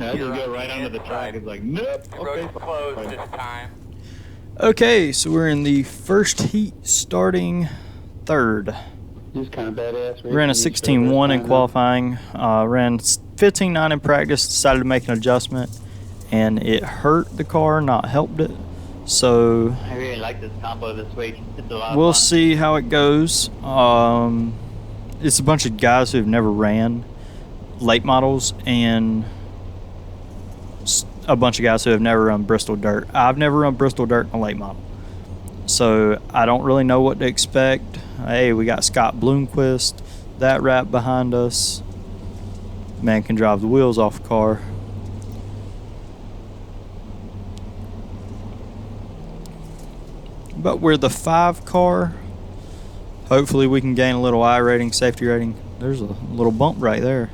I just go right onto the track. It's like, nope. Okay. Road's closed this time. Okay, so we're in the first heat, starting third. Just kind of badass. Ran a 16.1 in qualifying. Ran 15.9 in practice. Decided to make an adjustment, and it hurt the car, not helped it. So I really like this combo this week. It's a lot of we'll fun. see how it goes. It's a bunch of guys who've never ran late models and a bunch of guys who have never run Bristol Dirt. I've never run Bristol Dirt in a late model, so I don't really know what to expect. Hey, we got Scott Bloomquist, that wrap behind us. Man can drive the wheels off a car. But we're the 5 car. Hopefully we can gain a little I rating, safety rating. There's a little bump right there.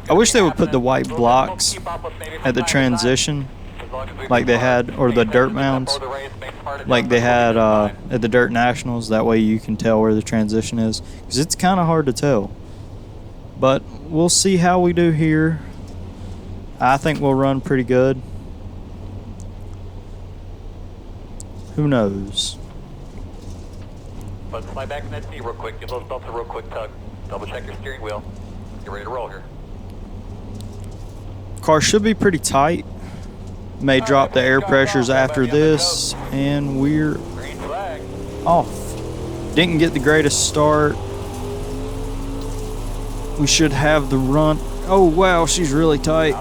I wish they would put the white blocks at the transition like they had, or the dirt mounds like they had at the Dirt Nationals. That way you can tell where the transition is, because it's kind of hard to tell. But we'll see how we do here. I think we'll run pretty good. Who knows? Let's slide back in that seat real quick. Give those belts a real quick tug. Double check your steering wheel. Get ready to roll here. Car should be pretty tight. May drop the air pressures after this, and we're off. Didn't get the greatest start. We should have the run. Oh wow, she's really tight.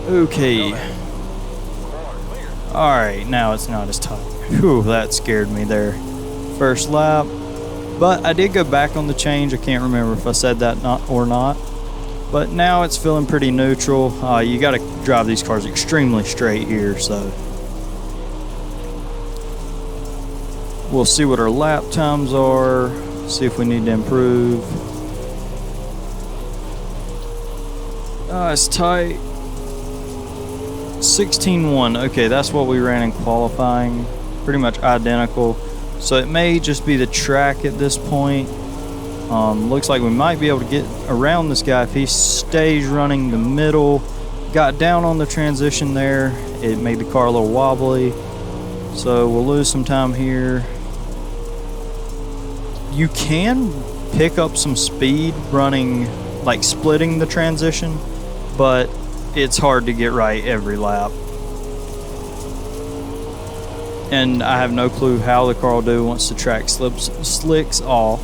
Okay. Alright, now it's not as tight. Whew, that scared me there. First lap. But I did go back on the change. I can't remember if I said that or not. But now it's feeling pretty neutral. You got to drive these cars extremely straight here, so we'll see what our lap times are. See if we need to improve. It's tight. 16.1. Okay, that's what we ran in qualifying. Pretty much identical. So it may just be the track at this point. Looks like we might be able to get around this guy if he stays running the middle. Got down on the transition there. It made the car a little wobbly. So we'll lose some time here. You can pick up some speed running, like splitting the transition, but it's hard to get right every lap. And I have no clue how the car will do once the track slicks off.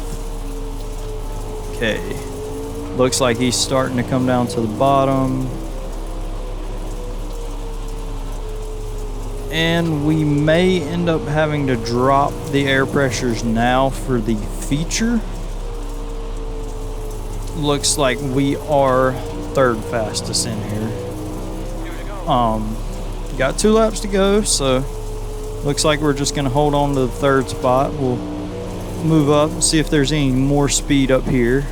Okay. Looks like he's starting to come down to the bottom. And we may end up having to drop the air pressures now for the feature. Looks like we are third fastest in here. Got 2 laps to go, so looks like we're just gonna hold on to the third spot. We'll move up and see if there's any more speed up here.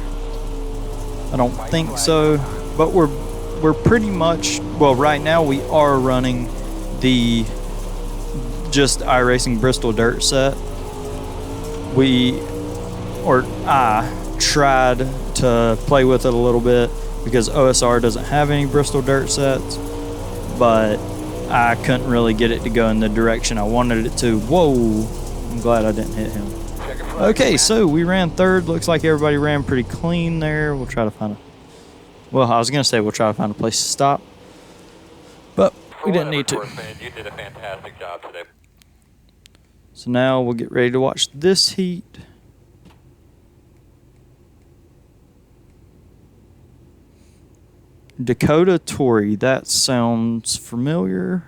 I don't think so, but we're pretty much, well, right now we are running the just iRacing Bristol Dirt set. I tried to play with it a little bit because OSR doesn't have any Bristol Dirt sets, but I couldn't really get it to go in the direction I wanted it to. Whoa, I'm glad I didn't hit him. Okay, so we ran third. Looks like everybody ran pretty clean there. We'll try to find well, I was going to say we'll try to find a place to stop, but we didn't need to. You did a fantastic job today. So now we'll get ready to watch this heat. Dakota Torrey, that sounds familiar.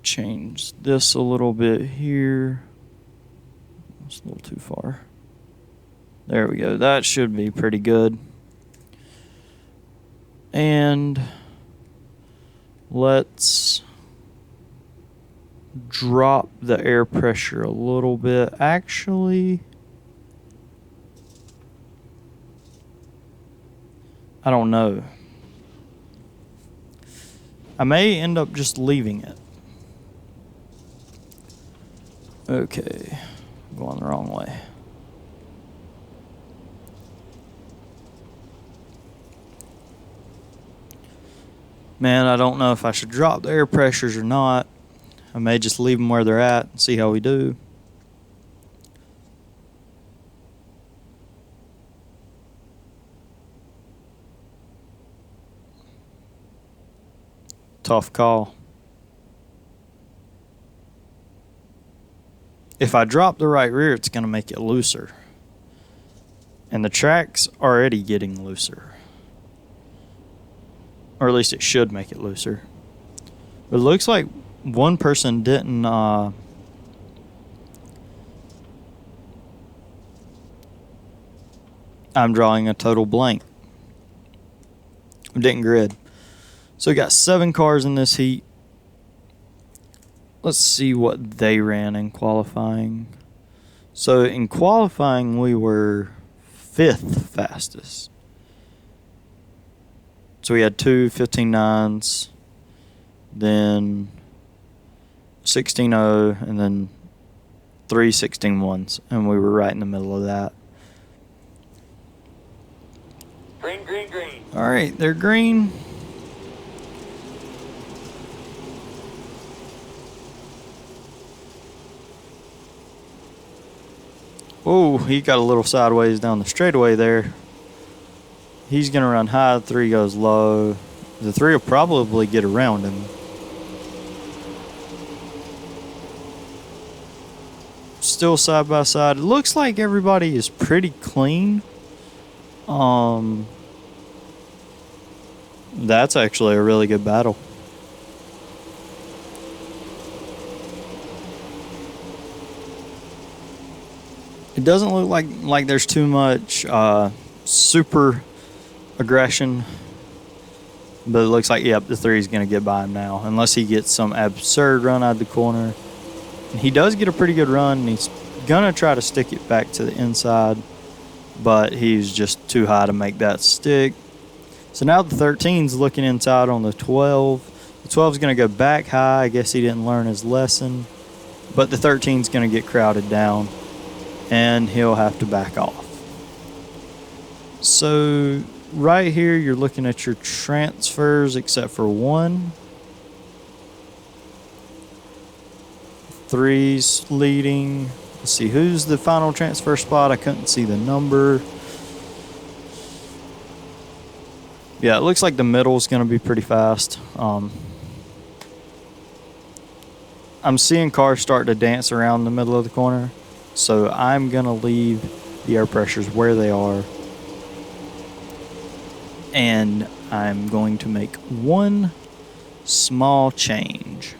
Change this a little bit here. It's a little too far. There we go. That should be pretty good. And let's drop the air pressure a little bit. Actually, I don't know. I may end up just leaving it. Okay, going the wrong way. Man, I don't know if I should drop the air pressures or not. I may just leave them where they're at and see how we do. Tough call. If I drop the right rear, it's going to make it looser. And the track's already getting looser. Or at least it should make it looser. But it looks like one person didn't I'm drawing a total blank. Didn't grid. So we got 7 cars in this heat. Let's see what they ran in qualifying. So in qualifying, we were 5th fastest. So we had 2 15.9s, then 16.0, and then 3 16.1s. And we were right in the middle of that. Green, green, green. All right, they're green. Oh, he got a little sideways down the straightaway there. He's going to run high. The 3 goes low. The 3 will probably get around him. Still side by side. It looks like everybody is pretty clean. That's actually a really good battle. It doesn't look like there's too much super aggression, but it looks like, yep, the 3 is going to get by him now, unless he gets some absurd run out of the corner. And he does get a pretty good run, and he's going to try to stick it back to the inside, but he's just too high to make that stick. So now the 13's looking inside on the 12. The 12's going to go back high. I guess he didn't learn his lesson, but the 13's going to get crowded down, and he'll have to back off. So right here, you're looking at your transfers except for 1. 3's leading. Let's see, who's the final transfer spot? I couldn't see the number. Yeah, it looks like the middle is going to be pretty fast. I'm seeing cars start to dance around the middle of the corner, so I'm going to leave the air pressures where they are. And I'm going to make one small change.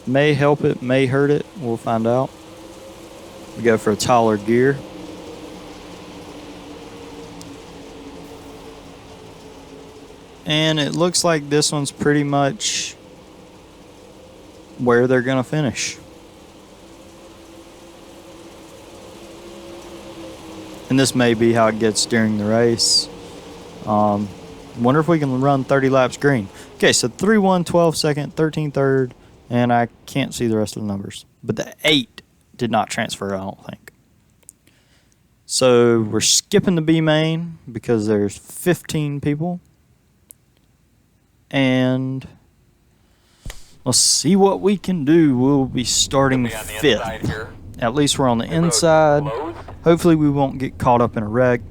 May help it, may hurt it. We'll find out. We go for a taller gear. And it looks like this one's pretty much where they're going to finish. And this may be how it gets during the race. Wonder if we can run 30 laps green. Okay, so 3-1, 12 second, 13 third, and I can't see the rest of the numbers. But the 8 did not transfer, I don't think. So we're skipping the B main because there's 15 people. And let's see what we can do. We'll be starting 5th. At least we're on the inside. Hopefully we won't get caught up in a wreck.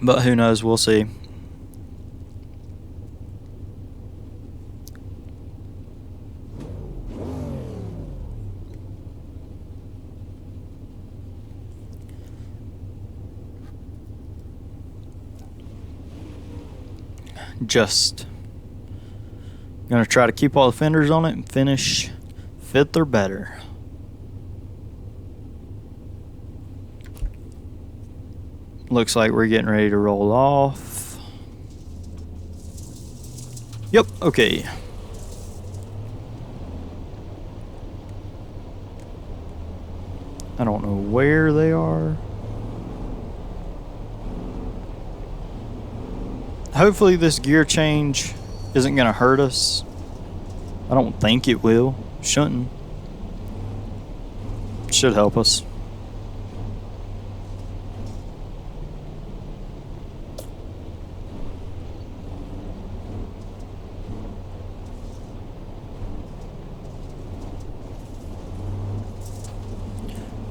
But who knows, we'll see. Just gonna try to keep all the fenders on it and finish 5th or better. Looks like we're getting ready to roll off. Yep, okay. I don't know where they are. Hopefully this gear change isn't going to hurt us. I don't think it will. Shouldn't. Should help us.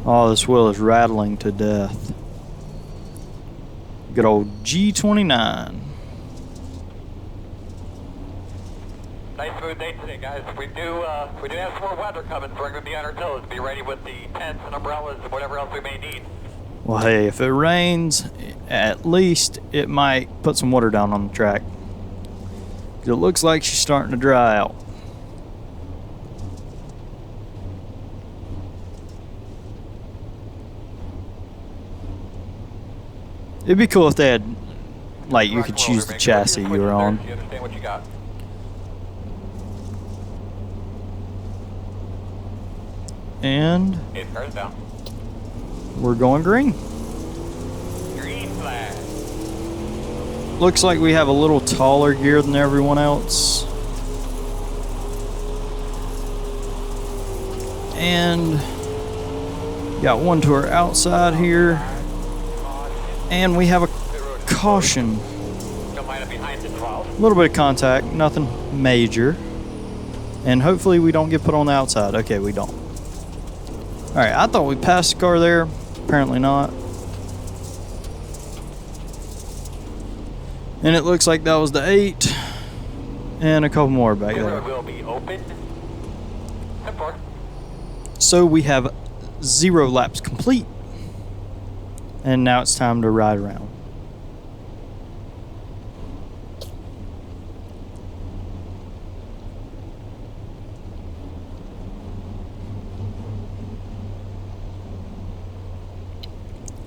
Oh, this wheel is rattling to death. Good old G29. Nice smooth day today, guys. We do have some more weather coming, so we're going to be on our toes. Be ready with the tents and umbrellas and whatever else we may need. Well, hey, if it rains, at least it might put some water down on the track. 'Cause it looks like she's starting to dry out. It'd be cool if they had, like, you could choose the chassis you were on. You understand what you got? And Okay, cars down. we're going green. Green flag. Looks like we have a little taller gear than everyone else. And got one to our outside here. And we have a caution. Don't mind it behind the 12. A little bit of contact, nothing major. And hopefully we don't get put on the outside. Okay, we don't. Alright, I thought we passed the car there. Apparently not. And it looks like that was the 8. And a couple more back there. Will be open. Step forward. So we have 0 laps complete. And now it's time to ride around.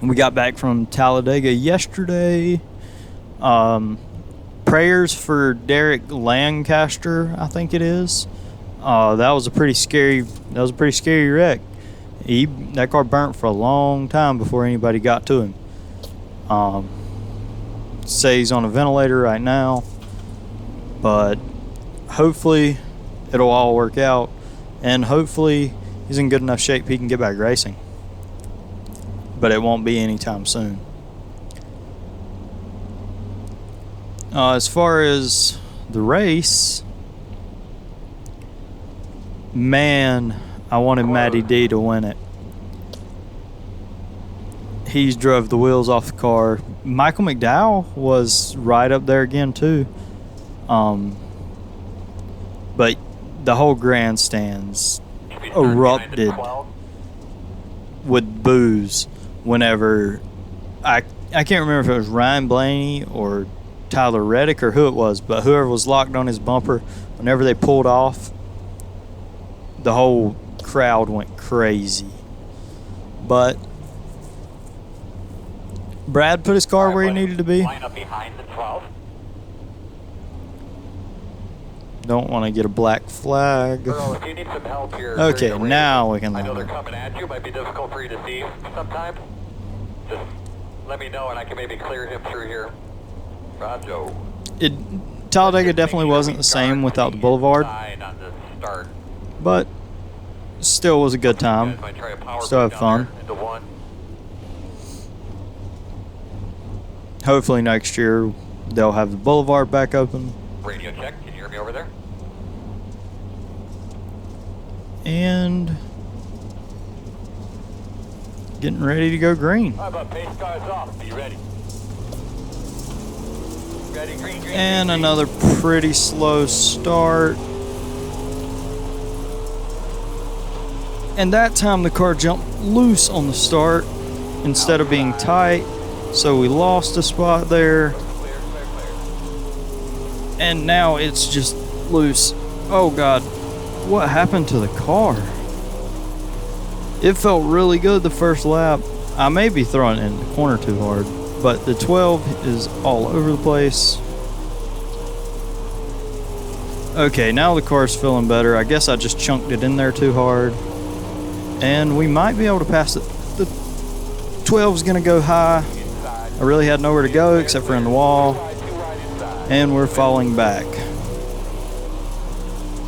We got back from Talladega yesterday. Prayers for Derek Lancaster, I think it is. That was a pretty scary wreck. That car burnt for a long time before anybody got to him. Say he's on a ventilator right now, but hopefully it'll all work out, and hopefully he's in good enough shape he can get back racing. But it won't be anytime soon. As far as the race, man, I wanted Matty D to win it. He's drove the wheels off the car. Michael McDowell was right up there again too. But the whole grandstands erupted with boos whenever I can't remember if it was Ryan Blaney or Tyler Reddick or who it was, but whoever was locked on his bumper, whenever they pulled off, the whole crowd went crazy. But Brad put his car where he needed to be. Line up behind the 12. Don't want to get a black flag. Earl, if you need some help here. Okay, now we can I know they're land. coming at you. Might be difficult for you to see sometime. Just let me know and I can maybe clear him through here. Roger. Talladega definitely wasn't the same without the boulevard, On the start. but still was a good time. Guys might try a power Still have down fun. there into one. Hopefully next year they'll have the boulevard back open. Radio check. Can you hear me over there? And getting ready to go green. How about pace cars off? Be ready. Ready, green, green. And green, another pretty slow start. And that time the car jumped loose on the start instead of being tight. So we lost a spot there. Clear, clear, clear. And now it's just loose. Oh God, what happened to the car? It felt really good the first lap. I may be throwing it in the corner too hard, but the 12 is all over the place. Okay, now the car's feeling better. I guess I just chunked it in there too hard. And we might be able to pass it. The 12 is gonna go high. I really had nowhere to go except for in the wall. And we're falling back.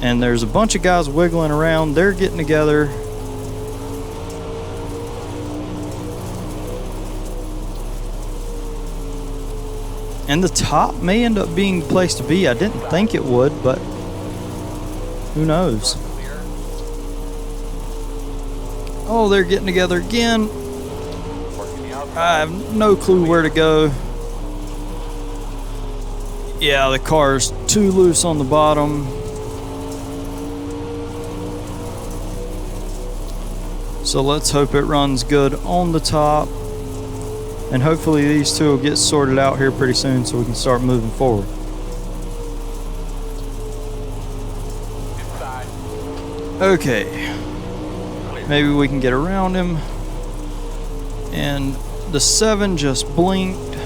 And there's a bunch of guys wiggling around. They're getting together. And the top may end up being the place to be. I didn't think it would, but who knows? Oh, they're getting together again. I have no clue where to go. Yeah, the car's too loose on the bottom. So let's hope it runs good on the top. And hopefully these two will get sorted out here pretty soon so we can start moving forward. Okay. Maybe we can get around him. And the 7 just blinked.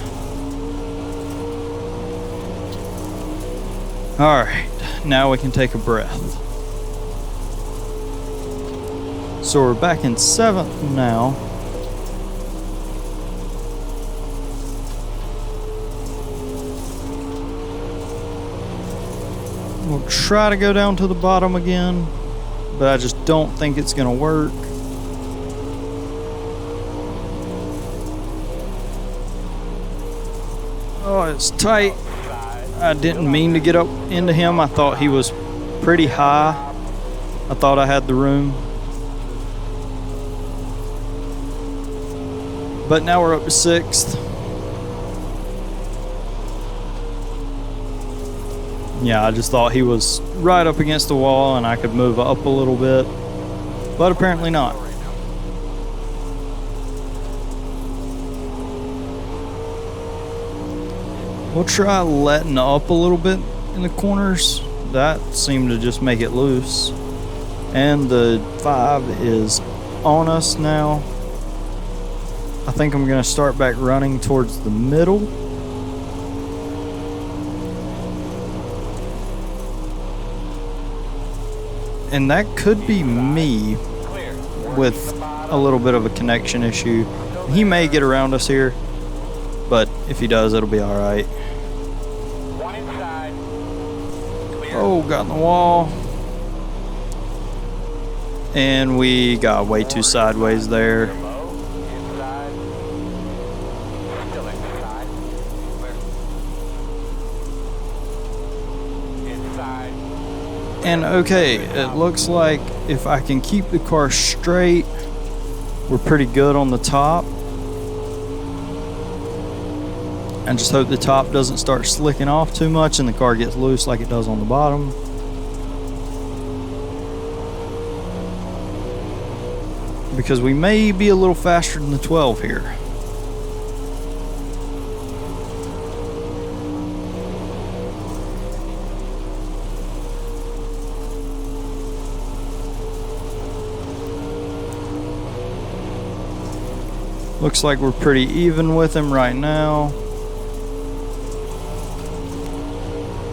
Alright, now we can take a breath. So we're back in 7th now. We'll try to go down to the bottom again, but I just don't think it's going to work. Oh, it's tight. I didn't mean to get up into him. I thought he was pretty high. I thought I had the room. But now we're up to 6th. Yeah, I just thought he was right up against the wall and I could move up a little bit. But apparently not. We'll try letting up a little bit in the corners. That seemed to just make it loose. And the 5 is on us now. I think I'm going to start back running towards the middle. And that could be me with a little bit of a connection issue. He may get around us here, but if he does, it'll be all right. Oh, got in the wall. And we got way too sideways there. And okay, it looks like if I can keep the car straight, we're pretty good on the top. And just hope the top doesn't start slicking off too much and the car gets loose like it does on the bottom. Because we may be a little faster than the 12 here. Looks like we're pretty even with him right now.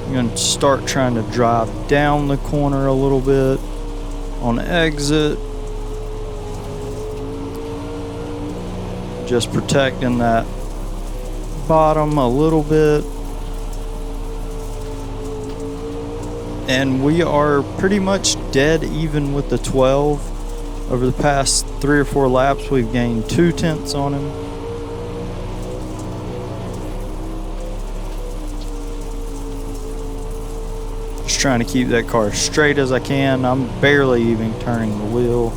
I'm going to start trying to drive down the corner a little bit on exit. Just protecting that bottom a little bit. And we are pretty much dead even with the 12. Over the past 3 or 4 laps, we've gained 2 tenths on him. Just trying to keep that car as straight as I can. I'm barely even turning the wheel.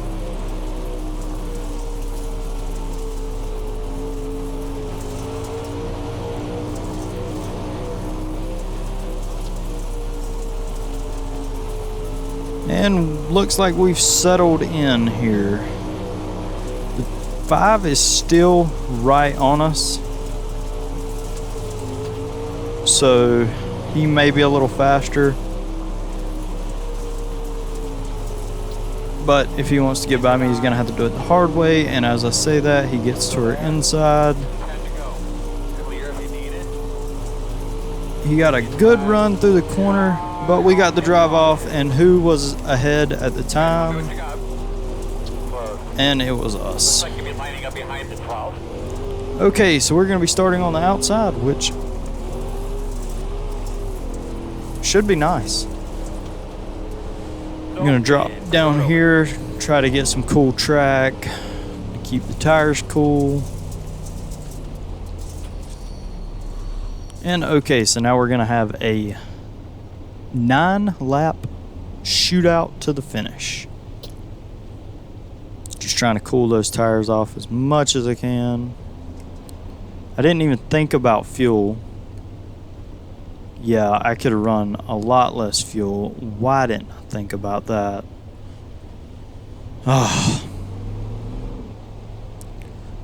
And looks like we've settled in here. The 5 is still right on us. So he may be a little faster. But if he wants to get by me, he's going to have to do it the hard way. And as I say that, he gets to our inside. He got a good run through the corner. But we got the drive off, and who was ahead at the time? And it was us. Okay, so we're going to be starting on the outside, which should be nice. I'm gonna drop down here, try to get some cool track, keep the tires cool. And okay, so now we're gonna have a 9-lap shootout to the finish. Just trying to cool those tires off as much as I can. I didn't even think about fuel. Yeah, I could have run a lot less fuel. Why didn't I think about that?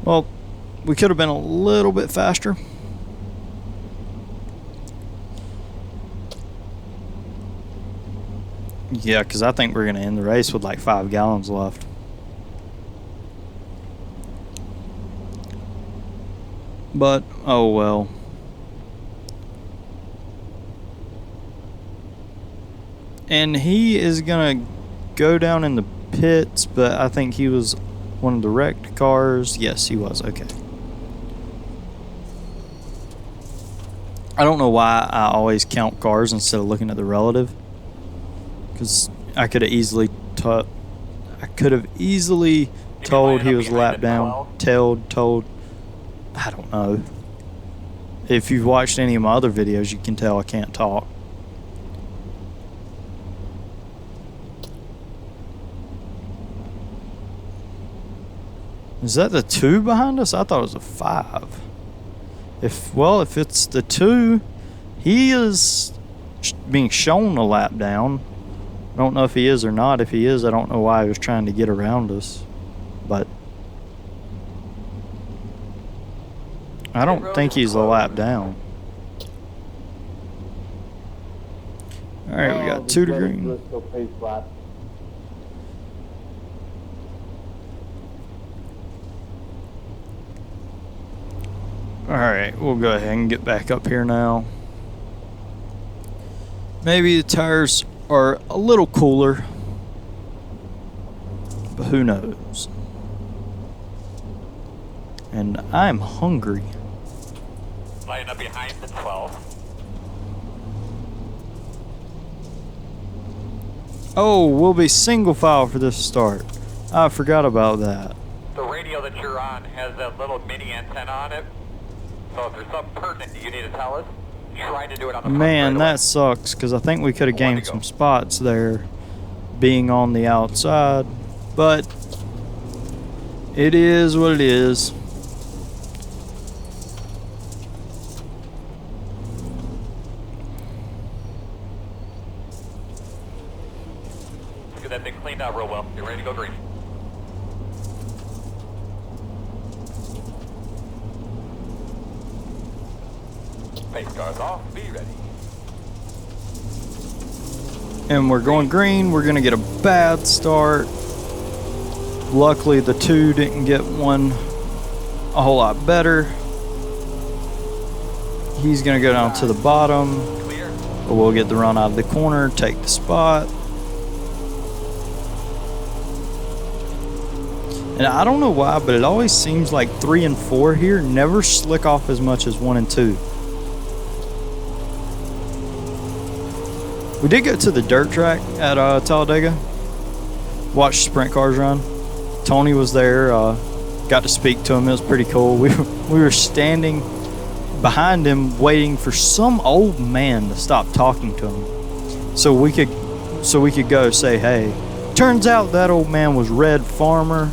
Well, we could have been a little bit faster. Yeah, because I think we're going to end the race with like 5 gallons left. But, oh well. And he is going to go down in the pits, but I think he was one of the wrecked cars. Yes, he was. Okay. I don't know why I always count cars instead of looking at the relative. Because I could have easily told he was lapped down, told. I don't know. If you've watched any of my other videos, you can tell I can't talk. Is that the 2 behind us? I thought it was a 5. If it's the 2, he is being shown a lap down. I don't know if he is or not. If he is, I don't know why he was trying to get around us. But I don't think he's a lap down. Alright, we got 2 to green. Alright, we'll go ahead and get back up here now. Maybe the tires are a little cooler, but who knows. And I'm hungry. Line up behind the 12. Oh, we'll be single file for this start. I forgot about that. The radio that you're on has that little mini antenna on it. So if there's something pertinent that you need to tell us, try to do it on the front Man, straightaway. that sucks, because I think we could have gained some spots there being on the outside. But it is what it is. Let's get that thing cleaned out real well. Get ready to go green. Pace cars off, be ready. And we're going green. We're going to get a bad start. Luckily, the 2 didn't get one a whole lot better. He's going to go down to the bottom. Clear. But we'll get the run out of the corner, take the spot. And I don't know why, but it always seems like 3 and 4 here never slick off as much as 1 and 2. We did go to the dirt track at Talladega. Watched sprint cars run. Tony was there. Got to speak to him. It was pretty cool. We were standing behind him, waiting for some old man to stop talking to him, so we could go say hey. Turns out that old man was Red Farmer.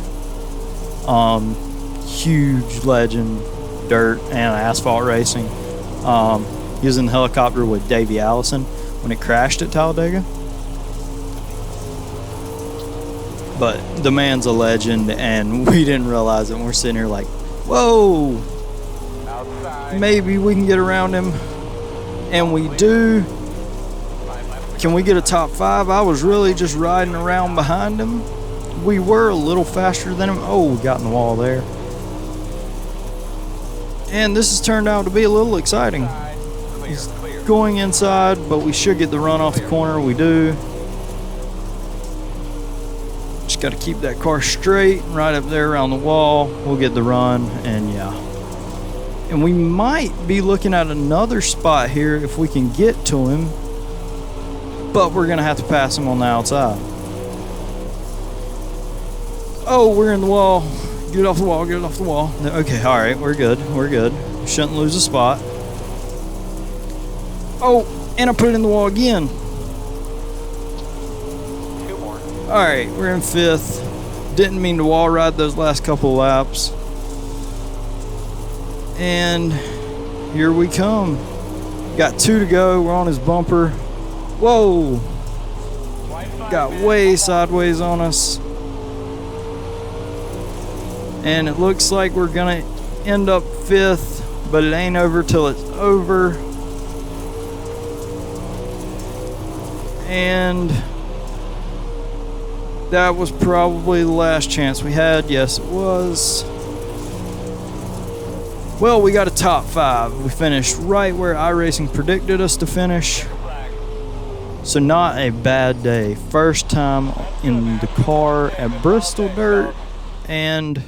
Huge legend, dirt and asphalt racing. He was in the helicopter with Davey Allison when it crashed at Talladega. But the man's a legend, and we didn't realize it. And we're sitting here like, whoa, Outside. maybe we can get around him. And we do. Can we get a top 5? I was really just riding around behind him. We were a little faster than him. Oh, we got in the wall there. And this has turned out to be a little exciting. Clear, clear. Going inside, but we should get the run off the corner. We do. Just got to keep that car straight right up there around the wall. We'll get the run, and yeah. And we might be looking at another spot here if we can get to him, but we're going to have to pass him on the outside. Oh, we're in the wall. Get off the wall, get off the wall. No, okay, all right, we're good, we're good. Shouldn't lose a spot. Oh, and I put it in the wall again. 2 more. All right, we're in 5th. Didn't mean to wall ride those last couple laps. And here we come. Got 2 to go, we're on his bumper. Whoa, got way sideways on us. And it looks like we're gonna end up 5th, but it ain't over till it's over. And that was probably the last chance we had. Yes, it was. Well, we got a top 5. We finished right where iRacing predicted us to finish. So not a bad day. First time in the car at Bristol Dirt, and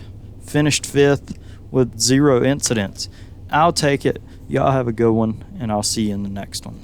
finished 5th with 0 incidents. I'll take it. Y'all have a good one, and I'll see you in the next one.